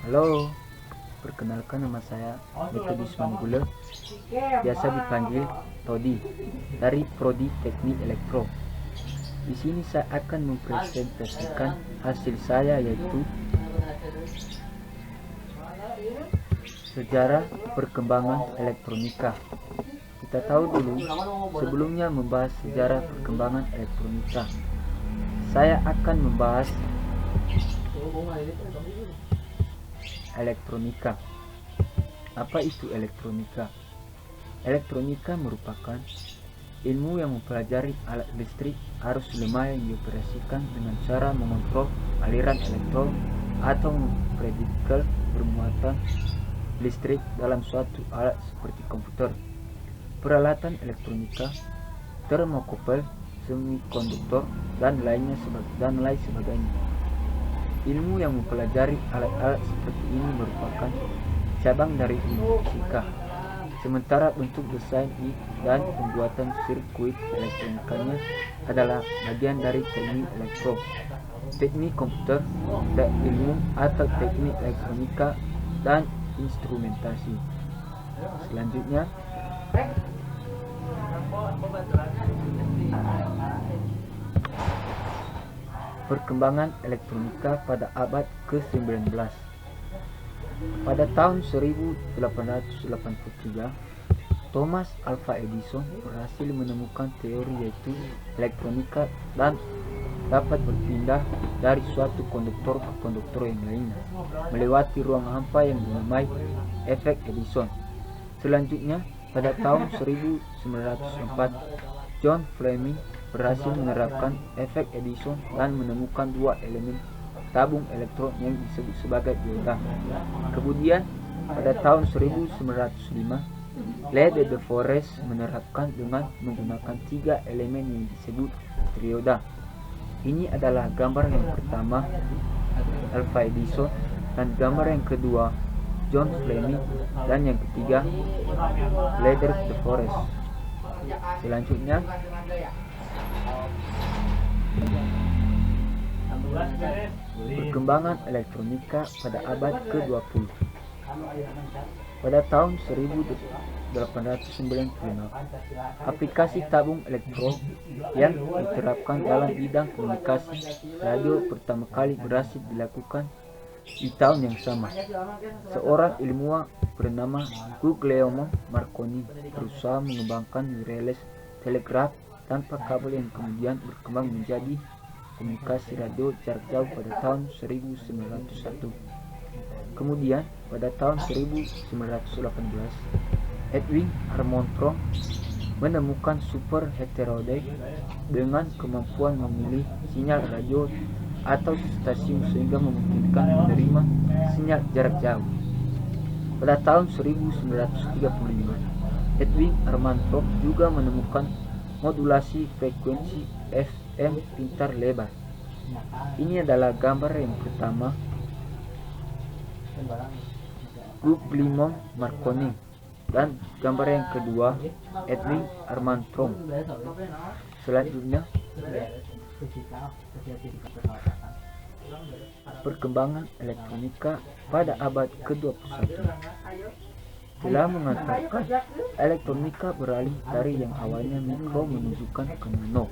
Halo, perkenalkan nama saya Metodis Manggule, biasa dipanggil Todi, dari Prodi Teknik Elektro. Di sini saya akan mempresentasikan hasil saya, yaitu sejarah perkembangan elektronika. Kita tahu dulu, sebelumnya membahas sejarah perkembangan elektronika, saya akan membahas elektronika. Apa itu elektronika? Elektronika merupakan ilmu yang mempelajari alat listrik arus lemah yang dioperasikan dengan cara mengontrol aliran elektron atau memprediksi bermuatan listrik dalam suatu alat seperti komputer, peralatan elektronika, termokouple, semikonduktor, dan lain sebagainya. Ilmu yang mempelajari alat-alat seperti ini merupakan cabang dari ilmu fisika, sementara bentuk desain dan pembuatan sirkuit elektronikanya adalah bagian dari teknik elektro, teknik komputer, dan ilmu atau teknik elektronika dan instrumentasi. Selanjutnya, perkembangan elektronika pada abad ke-19. Pada tahun 1883, Thomas Alva Edison berhasil menemukan teori yaitu elektronika dan dapat berpindah dari suatu konduktor ke konduktor yang lainnya melewati ruang hampa yang dinamai efek Edison. Selanjutnya, pada tahun 1904, John Fleming berhasil menerapkan efek Edison dan menemukan dua elemen tabung elektron yang disebut sebagai dioda. Kemudian, pada tahun 1905, Ledger de Forest menerapkan dengan menggunakan tiga elemen yang disebut trioda. Ini adalah gambar yang pertama, Alva Edison, dan gambar yang kedua, John Fleming, dan yang ketiga, Ledger de Forest. Selanjutnya, perkembangan elektronika pada abad ke-20. Pada tahun 1896, aplikasi tabung elektron yang diterapkan dalam bidang komunikasi radio pertama kali berhasil dilakukan di tahun yang sama. Seorang ilmuwan bernama Guglielmo Marconi berusaha mengembangkan wireless telegraf tanpa kabel yang kemudian berkembang menjadi komunikasi radio jarak jauh pada tahun 1901. Kemudian pada tahun 1918, Edwin Armstrong menemukan super heterodyne dengan kemampuan memilih sinyal radio atau stasiun sehingga memungkinkan menerima sinyal jarak jauh. Pada tahun 1935, Edwin Armstrong juga menemukan modulasi frekuensi FM pintar lebar. Ini adalah gambar yang pertama, Guglielmo Marconi, dan gambar yang kedua, Edwin Armstrong. Selanjutnya, perkembangan elektronika pada abad ke-21 telah mengantarkan elektronika beralih dari yang awalnya mikro menunjukkan ke nano.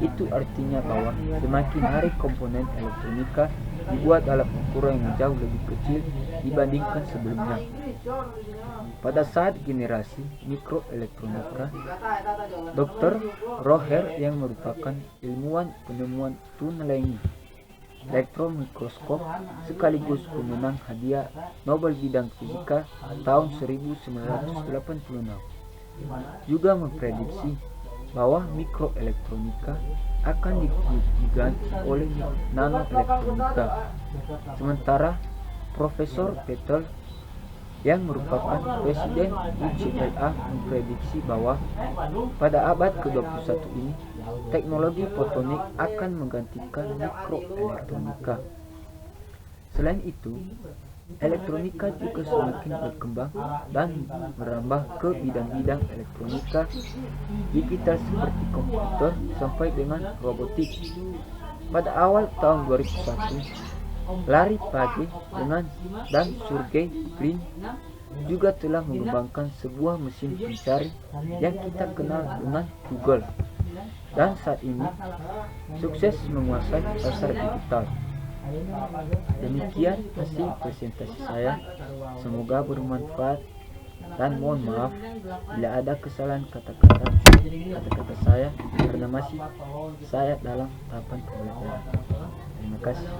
Itu artinya bahwa semakin hari komponen elektronika dibuat dalam ukuran yang jauh lebih kecil dibandingkan sebelumnya. Pada saat generasi mikroelektronika, Dr. Roher yang merupakan ilmuwan penemuan tunneling elektron mikroskop sekaligus pemenang hadiah Nobel bidang fisika tahun 1986 juga memprediksi bahwa mikroelektronika akan diganti oleh nanoelektronika. Sementara Profesor Peter yang merupakan presiden UCLA memprediksi bahwa pada abad ke-21 ini teknologi fotonik akan menggantikan mikroelektronika. Selain itu, elektronika juga semakin berkembang dan merambah ke bidang-bidang elektronika digital seperti komputer sampai dengan robotik. Pada awal tahun 2001, Lari pagi dan Sergey Brin juga telah mengembangkan sebuah mesin pencari yang kita kenal dengan Google, dan saat ini sukses menguasai pasar digital. Demikian hasil presentasi saya, semoga bermanfaat, dan mohon maaf bila ada kesalahan kata-kata saya karena masih saya dalam tahapan pembelajaran. Terima kasih.